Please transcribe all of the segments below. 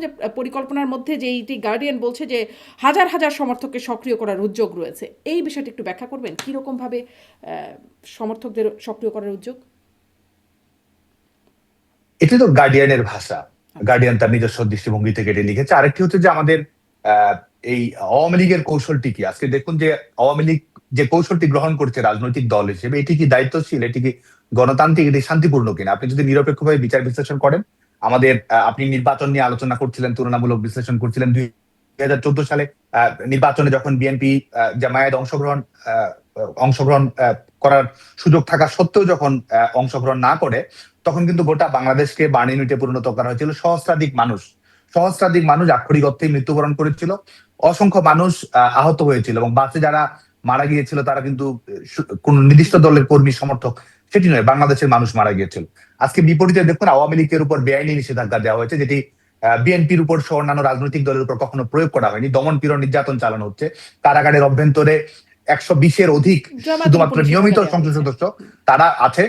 যে পরিকল্পনার মধ্যে যে এইটি গার্ডিয়ান বলছে যে হাজার হাজার সমর্থককে সক্রিয় করার উদ্যোগ রয়েছে, এই বিষয়টি একটু ব্যাখ্যা করবেন কীরকমভাবে সমর্থকদের সক্রিয় করার উদ্যোগ? এটি তো গার্ডিয়ানের ভাষা, আচ্ছা। গার্ডিয়ান তার নিজস্ব দৃষ্টিভঙ্গি থেকে এটি লিখেছে। আরেকটি হচ্ছে যে আমাদের এই আওয়ামী লীগের কৌশলটি কি, আজকে দেখুন যে আওয়ামী লীগ যে কৌশলটি গ্রহণ করছে রাজনৈতিক দল হিসেবে, এটি কি দায়িত্বশীল, এটি কি গণতান্ত্রিক, এটি শান্তিপূর্ণ কিনা? আপনি যদি নিরপেক্ষভাবে বিচার বিশ্লেষণ করেন, আমাদের আপনি নির্বাচন নিয়ে আলোচনা করছিলেন, তুলনামূলক বিশ্লেষণ করছিলেন 2014 সালে নির্বাচনে যখন বিএনপি জামায়াত অংশগ্রহণ করার সুযোগ থাকা সত্ত্বেও যখন অংশগ্রহণ না করে, তখন কিন্তু গোটা বাংলাদেশকে বার্ন ইউনিটে পরিণত করা হয়েছিল। সহস্রাধিক মানুষ আক্ষরিক অর্থে মৃত্যুবরণ করেছিল, অসংখ্য মানুষ আহত হয়েছিল, এবং বাসে যারা মারা গিয়েছিল তারা কিন্তু কোন নির্দিষ্ট দলের কর্মী সমর্থক সেটি নয়, বাংলাদেশের মানুষ মারা গিয়েছিল। আজকে বিপরীতে দেখুন আওয়ামী লীগের উপর বেআইনি নিষেধাজ্ঞা দেওয়া হয়েছে, যেটি বিএনপির উপর সহ অন্যান্য রাজনৈতিক দলের উপর কখনো প্রয়োগ করা হয়নি। দমন পীড়ন নির্যাতন চালানো হচ্ছে, কারাগারের অভ্যন্তরে 120-এর অধিক শুধুমাত্র নিয়মিত সংসদ সদস্য তারা আছে,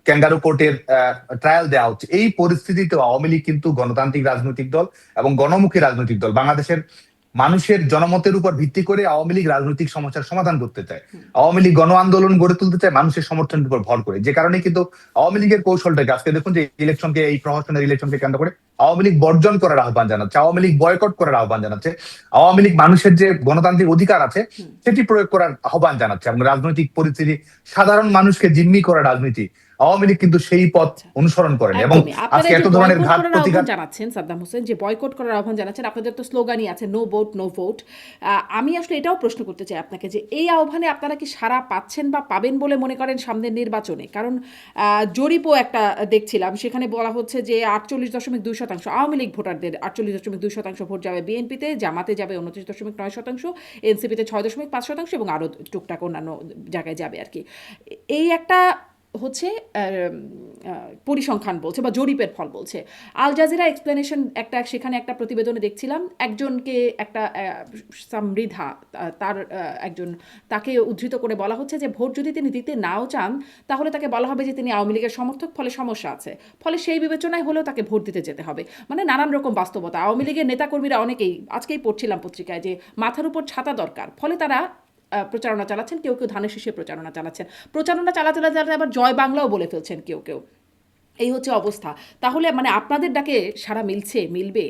ক্যাঙ্গারু কোর্টের ট্রায়াল দেওয়া হচ্ছে। এই পরিস্থিতিতে আওয়ামী লীগ কিন্তু গণতান্ত্রিক রাজনৈতিক দল এবং গণমুখী রাজনৈতিক দল। বাংলাদেশের মানুষের জনমতের উপর ভিত্তি করে আওয়ামী লীগ রাজনৈতিক সমস্যার সমাধান করতে চায়, আওয়ামী লীগ গণ আন্দোলন গড়ে তুলতে চায় মানুষের সমর্থনের উপর ভর করে। যে কারণে কিন্তু আওয়ামী লীগের কৌশলটাকে আজকে দেখুন যে ইলেকশনকে, এই প্রহসনের ইলেকশনকে কেন্দ্র করে আওয়ামী লীগ বর্জন করার আহ্বান জানাচ্ছে, আওয়ামী লীগ বয়কট করার আহ্বান জানাচ্ছে, আওয়ামী লীগ মানুষের যে গণতান্ত্রিক অধিকার আছে সেটি প্রয়োগ করার আহ্বান জানাচ্ছে, এবং রাজনৈতিক পরিস্থিতি সাধারণ মানুষকে জিম্মি করার রাজনীতি আওয়ামী লীগ কিন্তু সেই পথ অনুসরণ করেন। এবং আজকে এত ধরনের ঘাত প্রতিঘাত জানাচ্ছেন সাদ্দাম হোসেন, যে বয়কট করার আহ্বান জানাচ্ছেন, আপনাদের তো স্লোগানই আছে নো ভোট নো ভোট। আমি আসলে এটাও প্রশ্ন করতে চাই আপনাকে যে এই আহ্বানে আপনারা কি সাড়া পাচ্ছেন বা পাবেন বলে মনে করেন সামনের নির্বাচনে? কারণ জরিপও একটা দেখছিলাম, সেখানে বলা হচ্ছে যে 48.2% আওয়ামী লীগ ভোটারদের 48.2% ভোট যাবে বিএনপিতে, জামাতে যাবে 29.9%, এনসিপিতে 6.5% এবং আরও টুকটাক অন্যান্য জায়গায় যাবে আর কি। এই একটা হচ্ছে পরিসংখ্যান বলছে বা জরিপের ফল বলছে। আল জাজিরা এক্সপ্লেনেশন সেখানে একটা প্রতিবেদনে দেখছিলাম, একজনকে একটা সমৃদ্ধা তার একজন, তাকে উদ্ধৃত করে বলা হচ্ছে যে ভোট যদি তিনি দিতে নাও চান তাহলে তাকে বলা হবে যে তিনি আওয়ামী লীগের সমর্থক, ফলে সমস্যা আছে, ফলে সেই বিবেচনায় হলেও তাকে ভোট দিতে যেতে হবে। মানে নানান রকম বাস্তবতা। আওয়ামী লীগের নেতাকর্মীরা অনেকেই, আজকেই পড়ছিলাম পত্রিকায়, যে মাথার উপর ছাতা দরকার, ফলে তারা প্রচারণা চালাচ্ছেন, কেউ কেউ ধানের শীষে প্রচারণা চালাতে আবার জয় বাংলাও বলে ফেলছেন কেউ কেউ। এই হচ্ছে অবস্থা। তাহলে মানে আপনাদের ডাকে সারা মিলবে?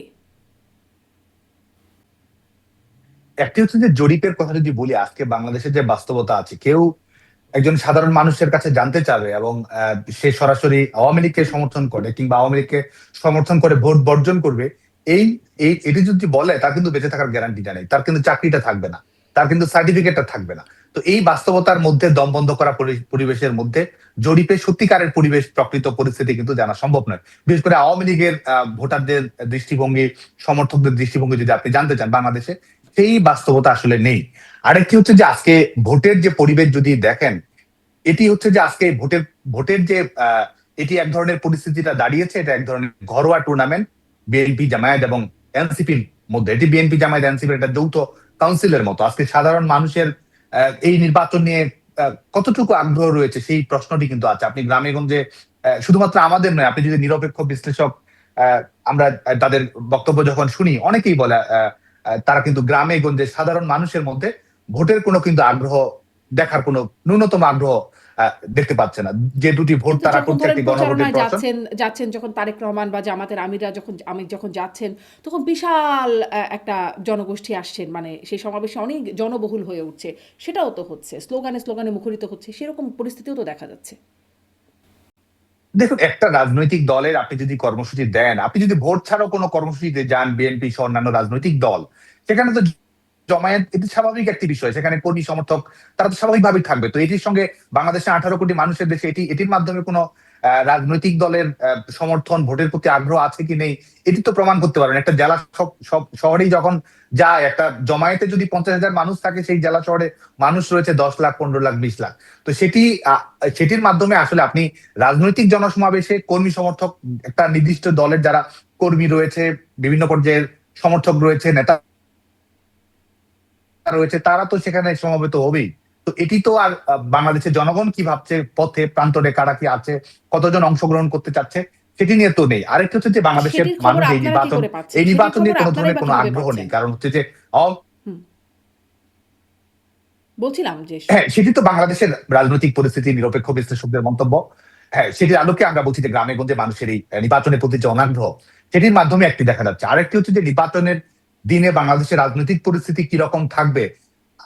একটি হচ্ছে যে জরিপের কথা যদি বলি, আজকে বাংলাদেশের যে বাস্তবতা আছে, কেউ একজন সাধারণ মানুষের কাছে জানতে চাবে এবং সে সরাসরি আওয়ামী লীগকে সমর্থন করে কিংবা আওয়ামী লীগকে সমর্থন করে ভোট বর্জন করবে, এই এটি যদি বলে, তার কিন্তু বেঁচে থাকার গ্যারান্টিটা নেই, তার কিন্তু চাকরিটা থাকবে না, তার কিন্তু সার্টিফিকেটটা থাকবে না। তো এই বাস্তবতার মধ্যে দম বন্ধ করা পরিবেশের মধ্যে জরিপে সত্যিকারের পরিবেশ, প্রকৃত পরিস্থিতি কিন্তু জানা সম্ভব নয়। বিশেষ করে আওয়ামী লীগের ভোটারদের দৃষ্টিভঙ্গি, সমর্থকদের দৃষ্টিভঙ্গি যদি আপনি জানতে চান, বাংলাদেশে সেই বাস্তবতা আসলে নেই। আরেকটি হচ্ছে যে আজকে ভোটের যে পরিবেশ যদি দেখেন, এটি হচ্ছে যে আজকে ভোটের যে এটি এক ধরনের পরিস্থিতিটা দাঁড়িয়েছে, এটা এক ধরনের ঘরোয়া টুর্নামেন্ট বিএনপি জামায়াত এবং এনসিপির মধ্যে। এটি বিএনপি জামায়াত এনসিপির একটা যৌথ কাউন্সিলের মতো। আজকে সাধারণ মানুষের এই নির্বাচন নিয়ে কতটুকু আগ্রহ রয়েছে সেই প্রশ্নটি কিন্তু আছে। আপনি গ্রামে গঞ্জে, শুধুমাত্র আমাদের নয়, আপনি যদি নিরপেক্ষ বিশ্লেষক, আমরা তাদের বক্তব্য যখন শুনি, অনেকেই বলে তারা কিন্তু গ্রামে গঞ্জে সাধারণ মানুষের মধ্যে ভোটের কোনো কিন্তু আগ্রহ দেখার কোনো ন্যূনতম আগ্রহ দেখতে পাচ্ছে না। যে দুটি ভোট তারা করছে, একটি গণভোটের প্রশ্ন যাচ্ছেন যখন তারেক রহমান বা জামাতের আমিরা যখন যাচ্ছেন, তখন বিশাল একটা জনগোষ্ঠী আসছেন, মানে সেই সমাবেশে অনেক জনবহুল হয়ে উঠছে, সেটাও তো হচ্ছে, স্লোগানে মুখরিত হচ্ছে, সেরকম পরিস্থিতিও তো দেখা যাচ্ছে। দেখুন, একটা রাজনৈতিক দলের আপনি যদি কর্মসূচি দেন, আপনি যদি ভোট ছাড়াও কোনো কর্মসূচিতে যান, বিএনপি সহ অন্যান্য রাজনৈতিক দল, সেখানে তো জমায়েত, এটি স্বাভাবিক একটি বিষয়, সেখানে কর্মী সমর্থক তারা তো স্বাভাবিকভাবেই থাকবে। তো এটির সঙ্গে বাংলাদেশে 18 কোটি মানুষের দেশে এটির মাধ্যমে কোনো রাজনৈতিক দলের সমর্থন, ভোটের প্রতি আগ্রহ আছে কি নেই, এটি তো প্রমাণ করতে পারবেন। একটা জেলা সব শহরেই যখন যায়, একটা জমায়েতে যদি 50,000 মানুষ থাকে, সেই জেলা শহরে মানুষ রয়েছে 10 লাখ, 15 লাখ, 20 লাখ। তো সেটির মাধ্যমে আসলে আপনি রাজনৈতিক জনসমাবেশে কর্মী সমর্থক, একটা নির্দিষ্ট দলের যারা কর্মী রয়েছে, বিভিন্ন পর্যায়ের সমর্থক রয়েছে, নেতা রয়েছে, তারা তো সেখানে সমবেত হবেই। তো এটি তো আর বাংলাদেশের জনগণ কি ভাবছে, পথে প্রান্তরে কারা কি আছে, কতজন অংশগ্রহণ করতে চাচ্ছে, সেটি নিয়ে তো নেই। আরেকটা হচ্ছে যে বাংলাদেশের সেটির খবর মানুষ এই আপনারা কি নির্বাচন করে পাচ্ছেন? এই সেটির নির্বাচন খবর নিয়ে কোনো আপনারাই ধরনের বা কোনো কিভাবে আগ্রহ নেই। পাচ্ছেন? কারণ হচ্ছে যে হুম, বলছিলাম যে হ্যাঁ, সেটি তো বাংলাদেশের রাজনৈতিক পরিস্থিতি নিরপেক্ষ বিশ্লেষকদের মন্তব্য। হ্যাঁ, সেটির আলোকে আমরা বলছি যে গ্রামে-গঞ্জে মানুষের এই নির্বাচনের প্রতি যে অনাগ্রহ, সেটির মাধ্যমে একটি দেখা যাচ্ছে। আরেকটি হচ্ছে যে নির্বাচনের দিনে বাংলাদেশের রাজনৈতিক পরিস্থিতি কিরকম থাকবে,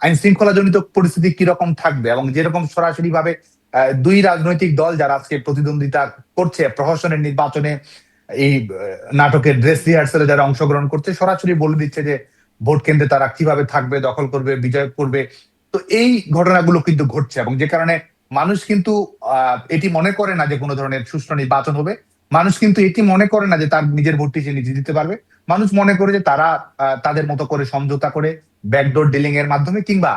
আইন-শৃঙ্খলাজনিত পরিস্থিতি কিরকম থাকবে এবং যেরকম সরাসরিভাবে ২ রাজনৈতিক দল যারা আজকে প্রতিদ্বন্দ্বিতা করছে প্রহসনের নির্বাচনে এই নাটকের ড্রেস রিহার্সালে যারা অংশগ্রহণ করছে সরাসরি বলে দিচ্ছে যে ভোট কেন্দ্রে তারা কিভাবে থাকবে, দখল করবে, বিজয় করবে। তো এই ঘটনাগুলো কিন্তু ঘটছে এবং যে কারণে মানুষ কিন্তু এটি মনে করে না যে কোনো ধরনের সুষ্ঠু নির্বাচন হবে। মানুষ কিন্তু এটি মনে করে না যে তার নিজের ভোটটি সে নিজে দিতে পারবে। মানুষ মনে করে যে তারা তাদের মতো করে সমঝোতা করে ব্যাকডোর ডিলিং এর মাধ্যমে কিংবা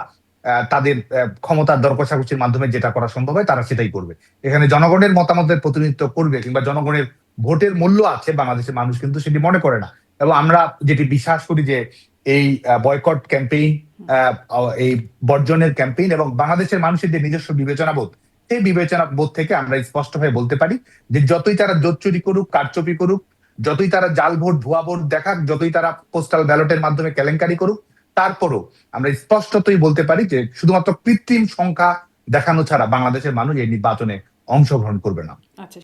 তাদের ক্ষমতার দর কষাকষির মাধ্যমে যেটা করা সম্ভব হয় তারা সেটাই করবে। এখানে জনগণের মতামতের প্রতিনিধিত্ব করবে কিংবা জনগণের ভোটের মূল্য আছে বাংলাদেশের মানুষ কিন্তু সেটি মনে করে না। এবং আমরা যেটি বিশ্বাস করি যে এই বয়কট ক্যাম্পেইন এই বর্জনের ক্যাম্পেইন এবং বাংলাদেশের মানুষের যে নিজস্ব বিবেচনাবোধ সেই বিবেচনাবোধ থেকে আমরা স্পষ্টভাবে বলতে পারি যে যতই তারা জোচ্চুরি করুক, কারচুপি করুক, যতই তারা জাল ভোট, ভুয়া ভোট দেখাক, যতই তারা পোস্টাল ব্যালটের মাধ্যমে কেলেঙ্কারি করুক, তারপরও আমরা স্পষ্টতই বলতে পারি যে শুধুমাত্র কৃত্রিম সংখ্যা দেখানো ছাড়া বাংলাদেশের মানুষ এই নির্বাচনে অংশগ্রহণ করবে না। আচ্ছা।